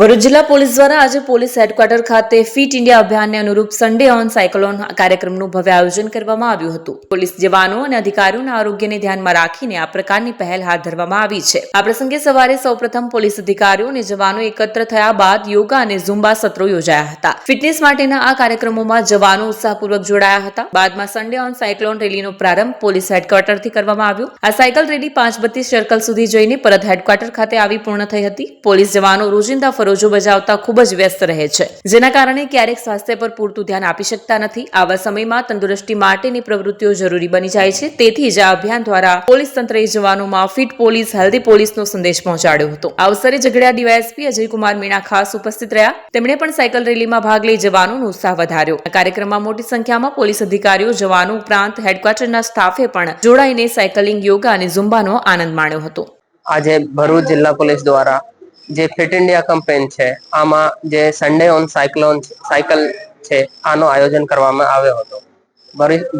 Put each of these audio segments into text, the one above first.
ભરૂચ જિલ્લા પોલીસ દ્વારા આજે પોલીસ હેડક્વાર્ટર ખાતે ફિટ ઇન્ડિયા અભિયાનને અનુરૂપ સન્ડે ઓન સાયક્લોન કાર્યક્રમનું ભવ્ય આયોજન કરવામાં આવ્યું હતું. પોલીસ જવાનો અને અધિકારીઓના આરોગ્યને ધ્યાનમાં રાખીને આ પ્રકારની પહેલ હાથ ધરવામાં આવી છે. આ પ્રસંગે સવારે સૌપ્રથમ પોલીસ અધિકારીઓ અને જવાનો એકત્ર થયા બાદ યોગા અને ઝુંબા સત્રો યોજાયા હતા. ફિટનેસ માટેના આ કાર્યક્રમોમાં જવાનો ઉત્સાહપૂર્વક જોડાયા હતા. બાદમાં સન્ડે ઓન સાયક્લોન રેલીનો પ્રારંભ પોલીસ હેડક્વાર્ટરથી કરવામાં આવ્યો. આ સાયકલ રેલી 532 સર્કલ સુધી જઈને પરત હેડક્વાર્ટર ખાતે આવી પૂર્ણ થઈ હતી. પોલીસ જવાનો રોજિંદા ફરજો બજાવતા ખૂબ જ વ્યસ્ત રહે છે, જેના કારણે ક્યારેક સ્વાસ્થ્ય પર પૂરતું ધ્યાન આપી શકતા નથી. આવા સમયમાં તંદુરસ્તી માટેની પ્રવૃત્તિઓ જરૂરી બની જાય છે. તેથી જ આ અભિયાન દ્વારા પોલીસ તંત્રએ જવાનોમાં ફિટ પોલીસ હેલ્ધી પોલીસનો સંદેશ પહોંચાડ્યો હતો. આ અવસરે ઝઘડિયા ડીવાયએસપી અજયકુમાર મીણા ખાસ ઉપસ્થિત રહ્યા. તેમણે પણ સાયકલ રેલીમાં ભાગ લઈ જવાનોનો ઉત્સાહ વધાર્યો. આ કાર્યક્રમમાં મોટી સંખ્યામાં પોલીસ અધિકારીઓ, જવાનો ઉપરાંત હેડક્વાર્ટરના સ્ટાફે પણ જોડાઈને સાયકલિંગ, યોગા અને ઝુંબાનો આનંદ માણ્યો હતો. આજે ભરૂચ જિલ્લા પોલીસ દ્વારા જે ફિટ ઇન્ડિયા કેમ્પેન છે, આમાં જે સન્ડે ઓન સાયકલ છે, આનો આયોજન કરવામાં આવ્યો હતો.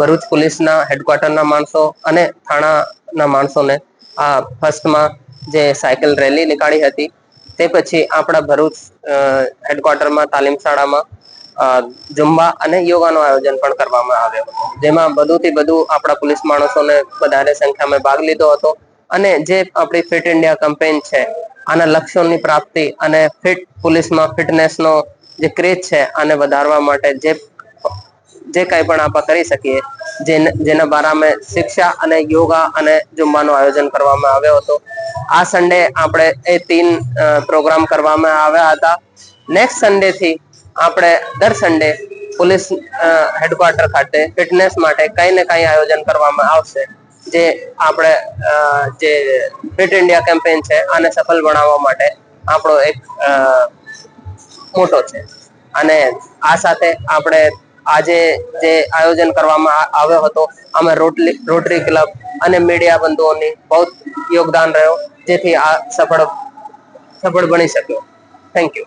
ભરૂચ પોલીસના હેડક્વાર્ટરના માણસો અને થાણાના માણસોને આ ફર્સ્ટમાં જે સાયકલ રેલી નીકાળી હતી, તે પછી આપણા ભરૂચ હેડક્વાર્ટરમાં તાલીમ શાળામાં ઝુંબા અને યોગાનું આયોજન પણ કરવામાં આવ્યો હતો, જેમાં વધુથી વધુ આપણા પોલીસ માણસોને વધારે સંખ્યામાં ભાગ લીધો હતો. અને જે આપણી ફિટ ઇન્ડિયા કેમ્પેન છે, આના લક્ષ્યોની પ્રાપ્તિ અને ફિટ પોલીસમાં ફિટનેસનો જે ક્રેઝ છે, આને વધારવા માટે જે કંઈ પણ આપણે કરી શકીએ, જેના બારામાં શિક્ષા અને યોગા અને ઝુંબાનું આયોજન કરવામાં આવ્યો હતો. આ સન્ડે આપણે એ 3 પ્રોગ્રામ કરવામાં આવ્યા હતા. નેક્સ્ટ સન્ડે થી આપણે દર સન્ડે પોલીસ હેડક્વાર્ટર ખાતે ફિટનેસ માટે કંઈ ને કંઈ આયોજન કરવામાં આવશે, જે આપણે જે ફિટ ઇન્ડિયા કેમ્પેન છે, આને સફળ બનાવવા માટે આપણો એક મોટો છે. અને આ સાથે આપણે આજે જે આયોજન કરવામાં આવ્યો હતો, આમાં રોટરી ક્લબ અને મીડિયા બંધુઓની બહુ યોગદાન રહ્યો, જેથી આ સફળ બની શક્યો. Thank you.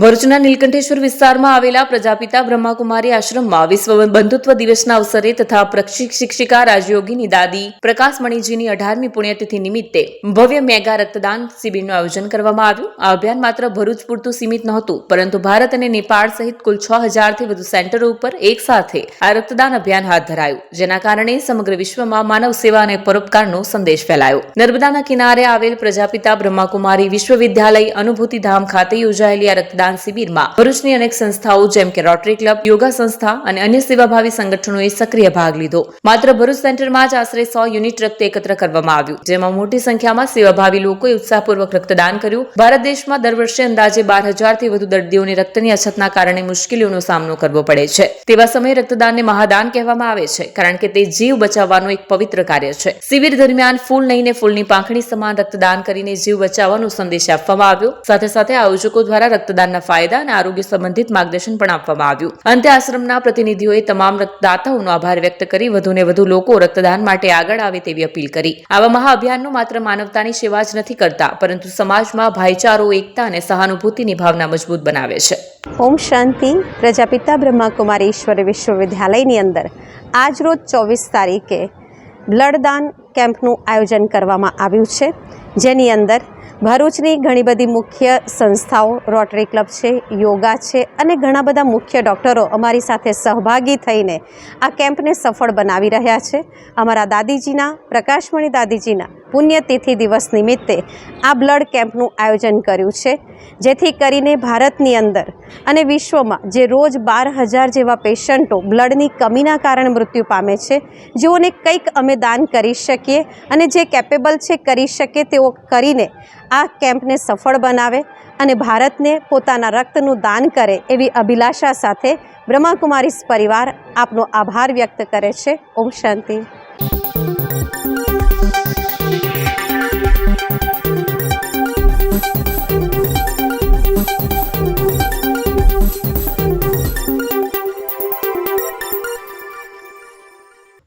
ભરૂચના નીલકંઠેશ્વર વિસ્તારમાં આવેલા પ્રજાપિતા બ્રહ્માકુમારી આશ્રમમાં વિશ્વ બંધુત્વ દિવસના અવસરે તથા શિક્ષિકા રાજયોગીની દાદી પ્રકાશમણીજીની 18મી પુણ્યતિથિ નિમિત્તે ભવ્ય મેગા રક્તદાન શિબિરનું આયોજન કરવામાં આવ્યું. આ અભિયાન માત્ર ભરૂચ પૂરતું સીમિત નહોતું, પરંતુ ભારત અને નેપાળ સહિત કુલ 6000થી વધુ સેન્ટરો ઉપર એક સાથે આ રક્તદાન અભિયાન હાથ ધરાયું, જેના કારણે સમગ્ર વિશ્વમાં માનવ સેવા અને પરોપકારનો સંદેશ ફેલાયો. નર્મદાના કિનારે આવેલ પ્રજાપિતા બ્રહ્માકુમારી વિશ્વવિદ્યાલય અનુભૂતિ ધામ ખાતે યોજાયેલી આ રક્તદાન શિબિરમાં ભરૂચની અનેક સંસ્થાઓ જેમ કે રોટરી ક્લબ, યોગા સંસ્થા અને અન્ય સેવાભાવી સંગઠનોએ સક્રિય ભાગ લીધો. માત્ર ભરૂચ સેન્ટરમાં જ આશરે 100 યુનિટ રક્ત એકત્ર કરવામાં આવ્યું, જેમાં મોટી સંખ્યામાં સેવાભાવી લોકોએ ઉત્સાહપૂર્વક રક્તદાન કર્યું. ભારત દેશમાં દર વર્ષે અંદાજે 12,000થી વધુ દર્દીઓને રક્તની અછતના કારણે મુશ્કેલીઓનો સામનો કરવો પડે છે. તેવા સમયે રક્તદાનને મહાદાન કહેવામાં આવે છે, કારણ કે તે જીવ બચાવવાનું એક પવિત્ર કાર્ય છે. શિબિર દરમિયાન ફૂલ નહીંને ફૂલની પાંખડી સમાન રક્તદાન કરીને જીવ બચાવવાનો સંદેશ આપવામાં આવ્યો. સાથે સાથે આયોજકો દ્વારા રક્તદાનના ફાયદા અને આરોગ્ય સંબંધિત માર્ગદર્શન પણ આપવામાં આવ્યું. અંતે આશ્રમના પ્રતિનિધિઓએ તમામ રક્તદાતાઓનો આભાર વ્યક્ત કરી વધુને વધુ લોકો રક્તદાન માટે આગળ આવે તેવી અપીલ કરી. આવા મહાઅભિયાનનો માત્ર માનવતાની સેવા જ નથી કરતા, પરંતુ સમાજમાં ભાઈચારો, એકતા અને સહાનુભૂતિની ભાવના મજબૂત બનાવે છે. ઓમ શાંતિ. પ્રજાપિતા બ્રહ્માકુમારી ઈશ્વરી વિશ્વવિદ્યાલયની અંદર આજ રોજ 24 તારીખે બ્લડદાન કેમ્પનું આયોજન કરવામાં આવ્યું છે, જેની અંદર ભરૂચની ઘણી બધી મુખ્ય સંસ્થાઓ, રોટરી ક્લબ છે, યોગા છે અને ઘણા બધા મુખ્ય ડૉક્ટરો અમારી સાથે સહભાગી થઈને આ કેમ્પને સફળ બનાવી રહ્યા છે. અમારા દાદીજીના, પ્રકાશમણી દાદીજીના પુણ્યતિથિ દિવસ નિમિત્તે આ બ્લડ કેમ્પનું આયોજન કર્યું છે, જેથી કરીને ભારતની અંદર અને વિશ્વમાં જે રોજ 12,000 જેવા પેશન્ટો બ્લડની કમીના કારણે મૃત્યુ પામે છે, જેઓને કંઈક અમે દાન કરી શકીએ અને જે કેપેબલ છે કરી શકે તેઓ કરીને આ કેમ્પને સફળ બનાવે અને ભારતને પોતાના રક્તનું દાન કરે એવી અભિલાષા સાથે બ્રહ્માકુમારીસ પરિવાર આપનો આભાર વ્યક્ત કરે છે. ઓમ શાંતિ.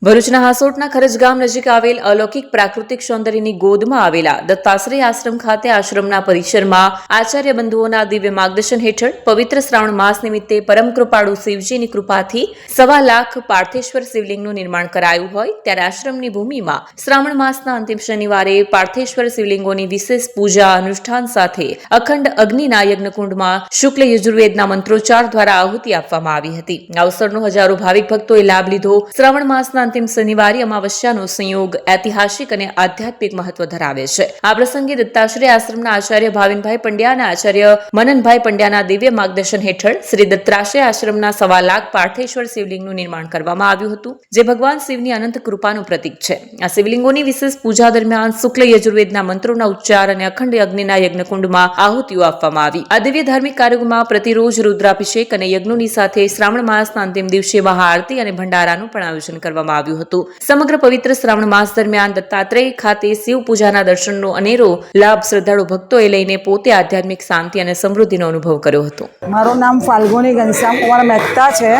ભરૂચના હાસોટના ખરજ ગામ નજીક આવેલ અલૌકિક પ્રાકૃતિક સૌંદર્યની ગોદમાં આવેલા દત્તાશ્રય આશ્રમ ખાતે આશ્રમના પરિસરમાં આચાર્ય બંધુઓના દિવ્ય માર્ગદર્શન હેઠળ પવિત્ર શ્રાવણ માસ નિમિત્તે પરમ કૃપાળુ શિવજીની કૃપાથી 1.25 લાખ પાર્થેશ્વર શિવલિંગનું નિર્માણ કરાયું હોય ત્યારે આશ્રમની ભૂમિમાં શ્રાવણ માસના અંતિમ શનિવારે પાર્થેશ્વર શિવલિંગોની વિશેષ પૂજા અનુષ્ઠાન સાથે અખંડ અગ્નિના યજ્ઞકુંડમાં શુક્લ યજુર્વેદના મંત્રોચ્ચાર દ્વારા આહુતિ આપવામાં આવી હતી. આ અવસરનો હજારો ભાવિક ભક્તોએ લાભ લીધો. શ્રાવણ માસના અંતિમ શનિવારે અમાવસ્યાનો સંયોગ ઐતિહાસિક અને આધ્યાત્મિક મહત્વ ધરાવે છે. આ પ્રસંગે દત્તાશ્રય આશ્રમના આચાર્ય ભાવિનભાઈ પંડ્યા અને આચાર્ય મનનભાઈ પંડ્યાના દિવ્ય માર્ગદર્શન હેઠળ શ્રી દત્તાશ્રય આશ્રમના 1.25 લાખ પાર્થેશ્વર શિવલિંગનું નિર્માણ કરવામાં આવ્યું હતું, જે ભગવાન શિવની અનંત કૃપાનું પ્રતીક છે. આ શિવલિંગોની વિશેષ પૂજા દરમિયાન શુક્લ યજુર્વેદના મંત્રોના ઉચ્ચાર અને અખંડ અગ્નિના યજ્ઞકુંડમાં આહુતિઓ આપવામાં આવી. આ દિવ્ય ધાર્મિક કાર્યક્રમમાં પ્રતિરોજ રુદ્રાભિષેક અને યજ્ઞોની સાથે શ્રાવણ માસના અંતિમ દિવસે મહાઆરતી અને ભંડારાનું પણ આયોજન કરવામાં આવ્યું હતું. સમગ્ર પવિત્ર શ્રાવણ માસ દરમિયાન દત્તાત્રેય ખાતે શિવ પૂજાના દર્શનનો અનેરો લાભ શ્રદ્ધાળુ ભક્તોએ લઈને પોતે આધ્યાત્મિક શાંતિ અને સમૃદ્ધિનો અનુભવ કર્યો હતો. મારું નામ ફાલ્ગુની ઘનશ્યામ કુમાર મહેતા છે.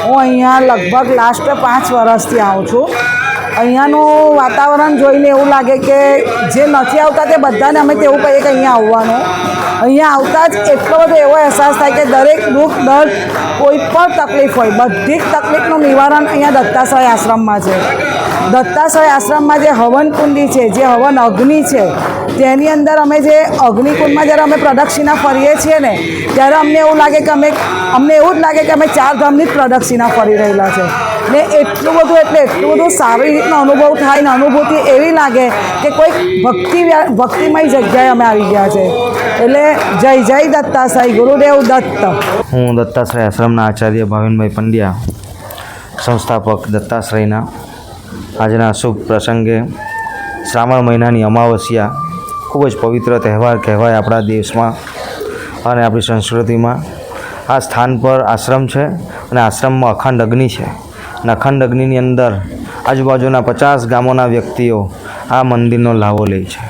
હું અહીંયા લગભગ લાસ્ટ 5 વર્ષથી આવું છું. અહીંયાનું વાતાવરણ જોઈને એવું લાગે કે જે નથી આવતા તે બધાને અમે તેવું કહીએ કે અહીંયા આવવાનું. અહીંયા આવતા જ એટલો બધો એવો અહેસાસ થાય કે દરેક દુઃખ દર્દ કોઈ પણ તકલીફ હોય બધી જ તકલીફનું નિવારણ અહીંયા દત્તાશ્રય આશ્રમમાં છે. દત્તાશ્રય આશ્રમમાં જે હવન કુંડી છે, જે હવન અગ્નિ છે, તેની અંદર અમે જે અગ્નિકુંડમાં જ્યારે અમે પ્રદક્ષિણા ફરીએ છીએ ને ત્યારે અમને એવું લાગે કે અમને એવું જ લાગે કે અમે 4 ધામની જ પ્રદક્ષિણા ફરી રહેલા છે. ને એટલું બધું સારી રીતનો અનુભવ થાય ને અનુભૂતિ એવી લાગે કે કોઈ ભક્તિમય જગ્યાએ અમે આવી ગયા છે. એટલે જય જય દત્તાશ્રય, ગુરુદેવ દત્ત. હું દત્તાશ્રય આશ્રમના આચાર્ય ભાવિનભાઈ પંડ્યા, સંસ્થાપક દત્તાશ્રયના. આજના શુભ પ્રસંગે શ્રાવણ મહિનાની અમાવસ્યા ખૂબ જ પવિત્ર તહેવાર કહેવાય આપણા દેશમાં અને આપણી સંસ્કૃતિમાં. આ સ્થાન પર આશ્રમ છે અને આશ્રમમાં અખંડ અગ્નિ છે અને અખંડ અગ્નિની અંદર આજુબાજુના 50 ગામોના વ્યક્તિઓ આ મંદિરનો લાવો લે છે.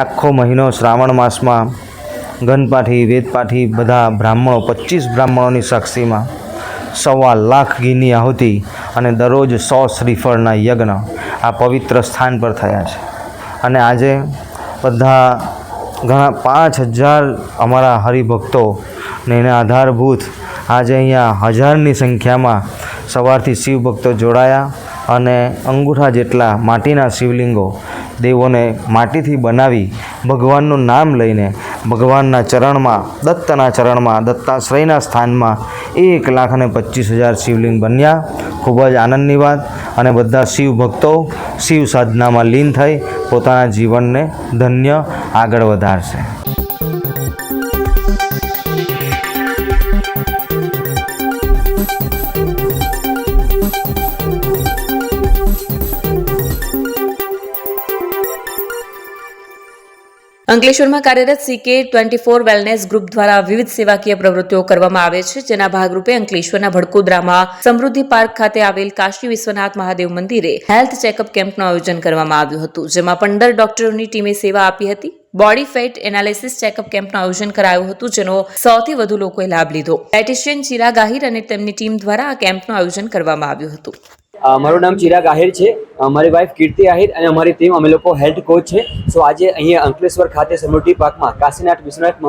આખો મહિનો શ્રાવણ માસમાં ગણપાઠી, વેદપાઠી બધા બ્રાહ્મણો 25 બ્રાહ્મણોની સાક્ષીમાં 1.25 લાખ ઘીની આહુતિ અને દરરોજ 100 શ્રીફળના યજ્ઞ આ પવિત્ર સ્થાન પર થયા છે. અને આજે બધા ઘણા 5000 અમારા હરિભક્તો ને એને આધારભૂત આજે અહીંયા 1000ની સંખ્યામાં સવારથી શિવભક્તો જોડાયા અને અંગૂઠા જેટલા માટીના શિવલિંગો દેવોને માટીથી બનાવી ભગવાનનું નામ લઈને ભગવાનના ચરણમાં, દત્તના ચરણમાં, દત્તાશ્રયના સ્થાનમાં 1,25,000 શિવલિંગ બન્યા. ખૂબ જ આનંદની વાત. અને બધા શિવ ભક્તો શિવ સાધનામાં લીન થઈ પોતાના જીવનને ધન્ય આગળ વધારશે. અંકલેશ્વરમાં કાર્યરત CK24 વેલનેસ ગ્રુપ દ્વારા વિવિધ સેવાકીય પ્રવૃત્તિઓ કરવામાં આવે છે, જેના ભાગરૂપે અંકલેશ્વરના ભડકોદરામાં સમૃદ્ધિ પાર્ક ખાતે આવેલ કાશી વિશ્વનાથ મહાદેવ મંદિરે હેલ્થ ચેકઅપ કેમ્પનું આયોજન કરવામાં આવ્યું હતું, જેમાં 15 ડોક્ટરોની ટીમે સેવા આપી હતી. બોડી ફેટ એનાલિસિસ ચેકઅપ કેમ્પનું આયોજન કરાયું હતું, જેનો સૌથી વધુ લોકોએ લાભ લીધો. ડાયટિશિયન ચિરાગ આહિર અને તેમની ટીમ દ્વારા આ કેમ્પનું આયોજન કરવામાં આવ્યું હતું. મારું નામ ચિરાગ આહિર છે. મારી વાઇફ કીર્તિ આહિર અને અમારી ટીમ અમે લોકો હેલ્થ કોચ છે. સો આજે અહીંયા અંકલેશ્વર ખાતે સમૃદ્ધિ પાર્કમાં કાશીનાથ વિશ્વનાથ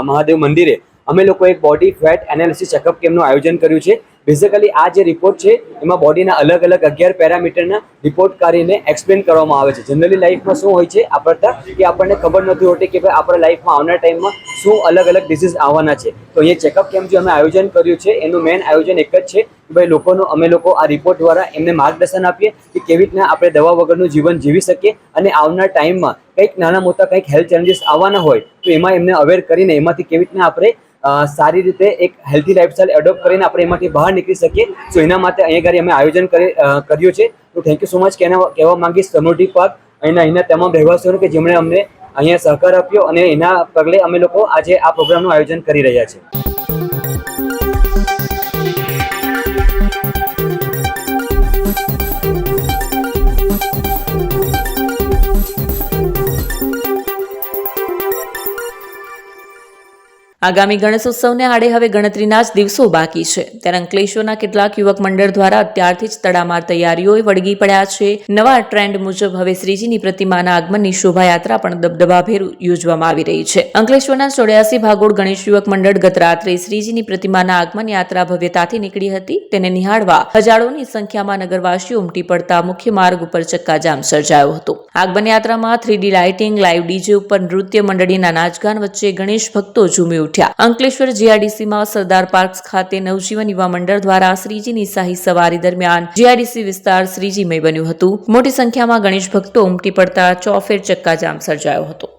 મહાદેવ મંદિરે અમે લોકો એક બોડી ફેટ એનાલિસિસ ચેકઅપ કેમ્પનું આયોજન કર્યું છે. બેઝિકલી આ જે રિપોર્ટ છે એમાં બોડીના અલગ અલગ 11 પેરામીટરના રિપોર્ટ કરીને એક્સપ્લેન કરવામાં આવે છે. જનરલી લાઈફમાં શું હોય છે કે આપણને ખબર નથી હોતી કે ભાઈ આપણા લાઈફમાં આવનાર ટાઈમમાં શું અલગ અલગ ડિસીઝ આવવાના છે. તો અહીંયા ચેકઅપ કેમ્પ જે અમે આયોજન કર્યું છે એનું મેઇન આયોજન એક જ છે કે ભાઈ અમે લોકો આ રિપોર્ટ દ્વારા એમને માર્ગદર્શન આપીએ કે કેવી રીતના આપણે દવા વગરનું જીવન જીવી શકીએ અને આવનાર ટાઈમમાં કંઈક નાના મોટા કંઈક હેલ્થ ચેલેન્જીસ આવવાના હોય તો એમાં એમને અવેર કરીને એમાંથી કેવી રીતના આપણે સારી રીતે એક હેલ્ધી લાઈફસ્ટાઈલ એડોપ્ટ કરીને આપણે એમાંથી બહાર નીકળી શકીએ. સો એના માટે અહીંયા આગળ અમે આયોજન કર્યું છે. તો થેન્ક યુ સો મચ કહેવા માંગીશ સમૃદ્ધિ પાર્ક અહીંના તમામ રહેવાસીઓને કે જેમણે અમને અહીંયા સહકાર આપ્યો અને એના પગલે અમે લોકો આજે આ પ્રોગ્રામનું આયોજન કરી રહ્યા છીએ. આગામી ગણેશોત્સવને આડે હવે ગણતરીના જ દિવસો બાકી છે ત્યારે અંકલેશ્વરના કેટલાક યુવક મંડળ દ્વારા અત્યારથી જ તડામાર તૈયારીઓએ વળગી પડ્યા છે. નવા ટ્રેન્ડ મુજબ હવે શ્રીજીની પ્રતિમાના આગમનની શોભાયાત્રા પણ દબદબાભેર યોજવામાં આવી રહી છે. અંકલેશ્વરના 84 ભાગોળ ગણેશ યુવક મંડળ ગત રાત્રે શ્રીજીની પ્રતિમાના આગમન યાત્રા ભવ્યતાથી નીકળી હતી. તેને નિહાળવા હજારોની સંખ્યામાં નગરવાસીઓ ઉમટી પડતા મુખ્ય માર્ગ ઉપર ચક્કાજામ સર્જાયો હતો. આગમન યાત્રામાં 3D લાઇટિંગ, લાઇવ ડીજે ઉપર નૃત્ય મંડળીના નાચગાન વચ્ચે ગણેશ ભક્તો ઝૂમી ઉઠ્યા. અંકલેશ્વર જીઆઈડીસીમાં સરદાર પાર્ક ખાતે નવજીવન યુવા મંડળ દ્વારા શ્રીજીની શાહી સવારી દરમિયાન જીઆઈડીસી વિસ્તાર શ્રીજીમય બન્યું હતું. મોટી સંખ્યામાં ગણેશ ભક્તો ઉમટી પડતા ચોફેર ચક્કાજામ સર્જાયો હતો.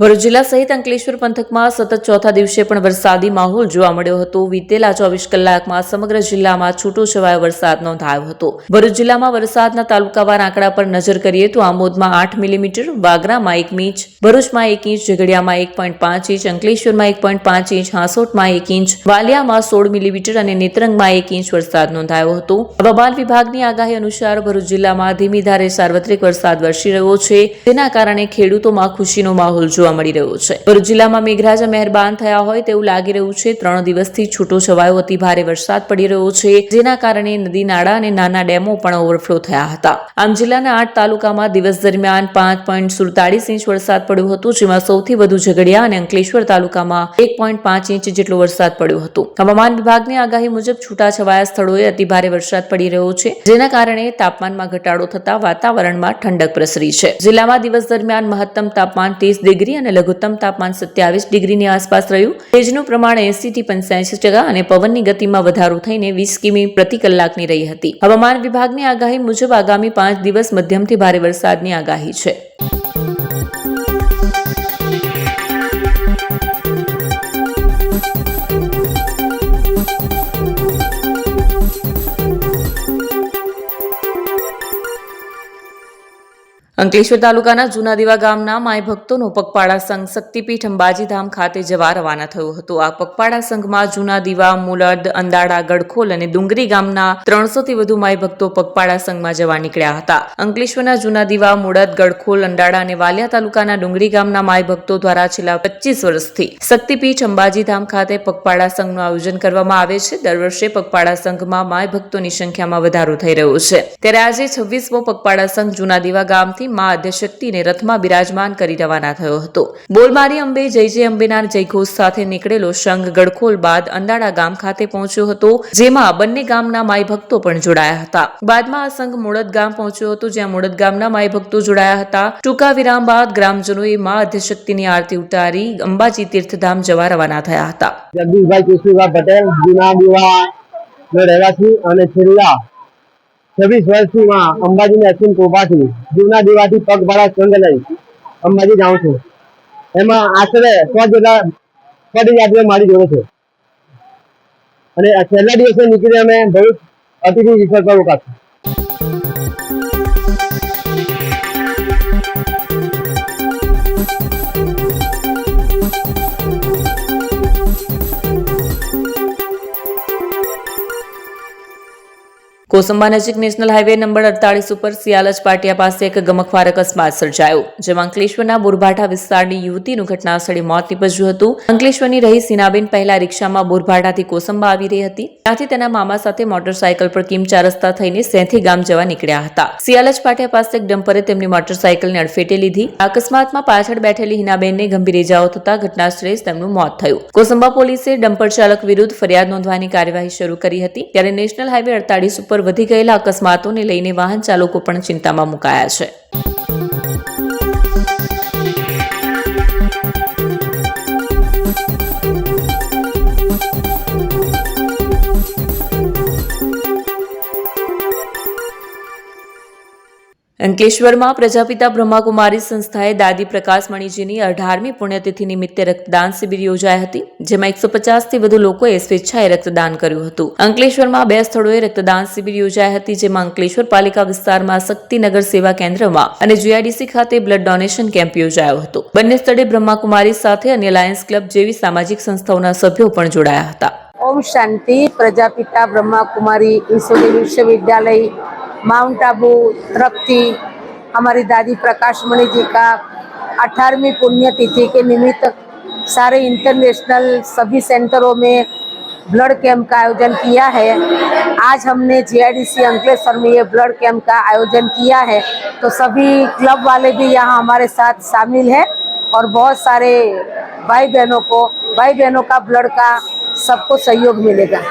ભરૂચ જિલ્લા સહિત અંકલેશ્વર પંથકમાં સતત ચોથા દિવસે પણ વરસાદી માહોલ જોવા મળ્યો હતો. વીતેલા 24 કલાકમાં સમગ્ર જિલ્લામાં છૂટોછવાયો વરસાદ નોંધાયો હતો. ભરૂચ જિલ્લામાં વરસાદના તાલુકાવાર આંકડા પર નજર કરીએ તો આમોદમાં 8 મિલીમીટર, વાગરામાં 1 ઇંચ, ભરૂચમાં 1 ઇંચ, ઝઘડિયામાં 1.5 ઇંચ, અંકલેશ્વરમાં 1.5 ઇંચ, હાંસોટમાં 1 ઇંચ, વાલિયામાં 16 મિલીમીટર અને નેત્રંગમાં 1 ઇંચ વરસાદ નોંધાયો હતો. હવામાન વિભાગની આગાહી અનુસાર ભરૂચ જિલ્લામાં ધીમી ધારે સાર્વત્રિક વરસાદ વરસી રહ્યો છે. જેના કારણે ખેડૂતોમાં ખુશીનો માહોલ જોવા મળી રહ્યો છે. ભરૂચ જિલ્લામાં મેઘરાજા મહેરબાન થયા હોય તેવું લાગી રહ્યું છે. 3 દિવસથી છૂટો છવાયો અતિ ભારે વરસાદ પડી રહ્યો છે. જેના કારણે નદી નાળા અને નાના ડેમો પણ ઓવરફ્લો થયા હતા. આમ જિલ્લાના 8 તાલુકામાં દિવસ દરમિયાન 5.47 ઇંચ વરસાદ પડ્યો હતો. જેમાં સૌથી વધુ ઝઘડિયા અને અંકલેશ્વર તાલુકામાં 1.5 ઇંચ જેટલો વરસાદ પડ્યો હતો. હવામાન વિભાગની આગાહી મુજબ છૂટાછવાયા સ્થળોએ અતિ ભારે વરસાદ પડી રહ્યો છે. જેના કારણે તાપમાનમાં ઘટાડો થતા વાતાવરણમાં ઠંડક પ્રસરી છે. જિલ્લામાં દિવસ દરમિયાન મહત્તમ તાપમાન 30 ડિગ્રી અને લઘુત્તમ તાપમાન 27 ડિગ્રીની આસપાસ રહ્યું. ભેજનું પ્રમાણ 80 થી 85% અને પવનની ગતિમાં વધારો થઈને 20 કિમી પ્રતિ કલાકની રહી હતી. હવામાન વિભાગની આગાહી મુજબ આગામી 5 દિવસ મધ્યમથી ભારે વરસાદની આગાહી છે. અંકલેશ્વર તાલુકાના જૂના દીવા ગામના માય ભક્તોનો પગપાળા સંઘ શક્તિપીઠ અંબાજીધામ ખાતે જવા રવાના થયો હતો. આ પગપાળા સંઘમાં જૂના દીવા, મુલદ, અંદાડા, ગડખોલ અને ડુંગરી ગામના 300 થી વધુ માય ભક્તો પગપાળા સંઘમાં જવા નીકળ્યા હતા. અંકલેશ્વરના જૂના દીવા, મુલદ, ગડખોલ, અંદાડા અને વાલિયા તાલુકાના ડુંગરી ગામના માય ભક્તો દ્વારા છેલ્લા 25 વર્ષથી શક્તિપીઠ અંબાજીધામ ખાતે પગપાળા સંઘનું આયોજન કરવામાં આવે છે. દર વર્ષે પગપાળા સંઘમાં માય ભક્તોની સંખ્યામાં વધારો થઈ રહ્યો છે. ત્યારે આજે 26મો પગપાળા સંઘ જૂના દીવા ગામથી માં આદ્યશક્તિને રથમાં બિરાજમાન કરી રવાના થયો હતો. બોલમારી અંબે, જય જય અંબેના જયઘોષ સાથે નીકળેલો સંઘ ગડખોલ બાદ અંદાડા ગામ ખાતે પહોંચ્યો હતો. જેમાં બંને ગામના માય ભક્તો પણ જોડાયા હતા. બાદમાં આ સંઘ મોડદ ગામ પહોંચ્યો હતો, જ્યાં મોડદ ગામના માય ભક્તો જોડાયા હતા. ટૂંકા વિરામ બાદ ગ્રામજનોએ માં આદ્યશક્તિની આરતી ઉતારી અંબાજી તીર્થધામ જવા રવાના થયા હતા. જગદીશભાઈ કેશુભાઈ પટેલ, જૂના દીવાનો રહેવાસી અને છેલ્લા 26 વર્ષથી માં અંબાજીની અસીમ કૃપાથી જૂના દીવાથી પગપાળા સંઘ લઈ અંબાજી જાઉં છું. એમાં આશરે 100 જેટલા પદયાત્રીઓ મારી જોડે છે અને છેલ્લા દિવસે નીકળી અમે ભરૂચ અતિથિ વિસર્જન પર રોકાશું. કોસંબા નજીક નેશનલ હાઈવે નંબર 48 ઉપર સિયાલજ પાટિયા પાસે એક ગમખ્વાર અકસ્માત સર્જાયો. જેમાં અંકલેશ્વરના બોરભાઠા વિસ્તારની યુવતીનું ઘટના સ્થળે મોત નીપજ્યું હતું. અંકલેશ્વરની રહી સીનાબેન પહેલા રિક્ષામાં બોરભાઠાથી કોસંબા આવી રહી હતી. ત્યાંથી તેના મામા સાથે મોટરસાયકલ પર કિમચા રસ્તા થઈને સેંથી ગામ જવા નીકળ્યા હતા. સિયાલજ પાટિયા પાસે એક ડમ્પરે તેમની મોટરસાયકલને અડફેટે લીધી. અકસ્માતમાં પાછળ બેઠેલી હિનાબેનને ગંભીર ઇજાઓ થતા ઘટના સ્થળે તેમનું મોત થયું. કોસંબા પોલીસે ડમ્પર ચાલક વિરુદ્ધ ફરિયાદ નોંધવાની કાર્યવાહી શરૂ કરી હતી. ત્યારે નેશનલ હાઈવે 48 ઉપર વધી ગયેલા અકસ્માતોને લઈને વાહન ચાલકો પણ ચિંતામાં મુકાયા છે. અંકલેશ્વરમાં પ્રજાપિતા બ્રહ્માકુમારી સંસ્થાએ દાદી પ્રકાશમણીજીની 18મી પુણ્યતિથિ નિમિત્તે રક્તદાન શિબિર યોજાઈ હતી, જેમાં 150થી વધુ લોકોએ સ્વેચ્છાએ રક્તદાન કર્યું હતું. અંકલેશ્વરમાં 2 સ્થળોએ રક્તદાન શિબિર યોજાઈ હતી, જેમાં અંકલેશ્વર પાલિકા વિસ્તારમાં શક્તિનગર સેવા કેન્દ્રમાં અને GIDC ખાતે બ્લડ ડોનેશન કેમ્પ યોજાયો હતો. બંને સ્થળે બ્રહ્માકુમારી સાથે અન્ય લાયન્સ ક્લબ જેવી સામાજિક સંસ્થાઓના સભ્યો પણ જોડાયા હતા. ओम शांति प्रजापिता ब्रह्मा कुमारी ईश्वरी विश्वविद्यालय माउंट आबू तरफ थी हमारी दादी प्रकाशमणि जी का 18वीं पुण्यतिथि के निमित्त सारे इंटरनेशनल सभी सेंटरों में ब्लड कैंप का आयोजन किया है. आज हमने GIDC अंकलेश्वर में ये ब्लड कैंप का आयोजन किया है, तो सभी क्लब वाले भी यहाँ हमारे साथ शामिल है और बहुत सारे भाई बहनों का ब्लड का सबको सहयोग मिलेगा.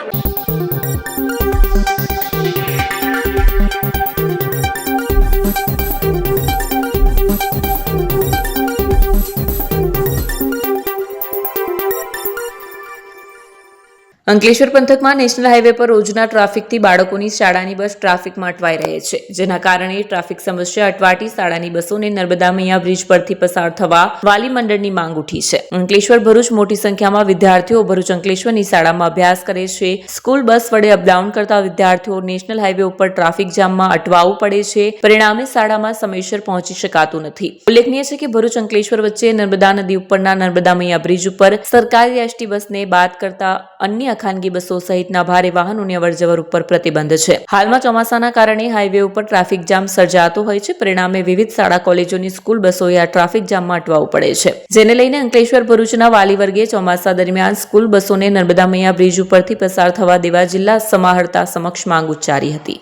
અંકલેશ્વર પંથકમાં નેશનલ હાઈવે પર રોજના ટ્રાફિકથી બાળકોની શાળાની બસ ટ્રાફિકમાં અટવાઈ રહે છે, જેના કારણે ટ્રાફિક સમસ્યા અટવાટી શાળાની બસોને નર્મદા મૈયા બ્રિજ પરથી પસાર થવા વાલી મંડળની માંગ ઉઠી છે. અંકલેશ્વર ભરૂચ મોટી સંખ્યામાં વિદ્યાર્થીઓ ભરૂચ અંકલેશ્વરની શાળામાં અભ્યાસ કરે છે. સ્કૂલ બસ વડે અપડાઉન કરતા વિદ્યાર્થીઓ નેશનલ હાઈવે ઉપર ટ્રાફિક જામમાં અટવાવું પડે છે, પરિણામે શાળામાં સમયસર પહોંચી શકાતું નથી. ઉલ્લેખનીય છે કે ભરૂચ અંકલેશ્વર વચ્ચે નર્મદા નદી ઉપરના નર્મદા મૈયા બ્રિજ ઉપર સરકારી ST બસને બાદ કરતા અન્ય ખાનગી બસો સહિતના ભારે વાહનોની અવરજવર ઉપર પ્રતિબંધ છે. હાલમાં ચોમાસાના કારણે હાઈવે ઉપર ટ્રાફિક જામ સર્જાતો હોય છે, પરિણામે વિવિધ શાળા કોલેજોની સ્કૂલ બસોએ આ ટ્રાફિક જામમાં અટવાવું પડે છે, જેને લઈને અંકલેશ્વર ભરૂચના વાલી વર્ગે ચોમાસા દરમિયાન સ્કૂલ બસોને નર્મદા મૈયા બ્રિજ ઉપરથી પસાર થવા દેવા જિલ્લા સમાહર્તા સમક્ષ માંગ ઉચ્ચારી હતી.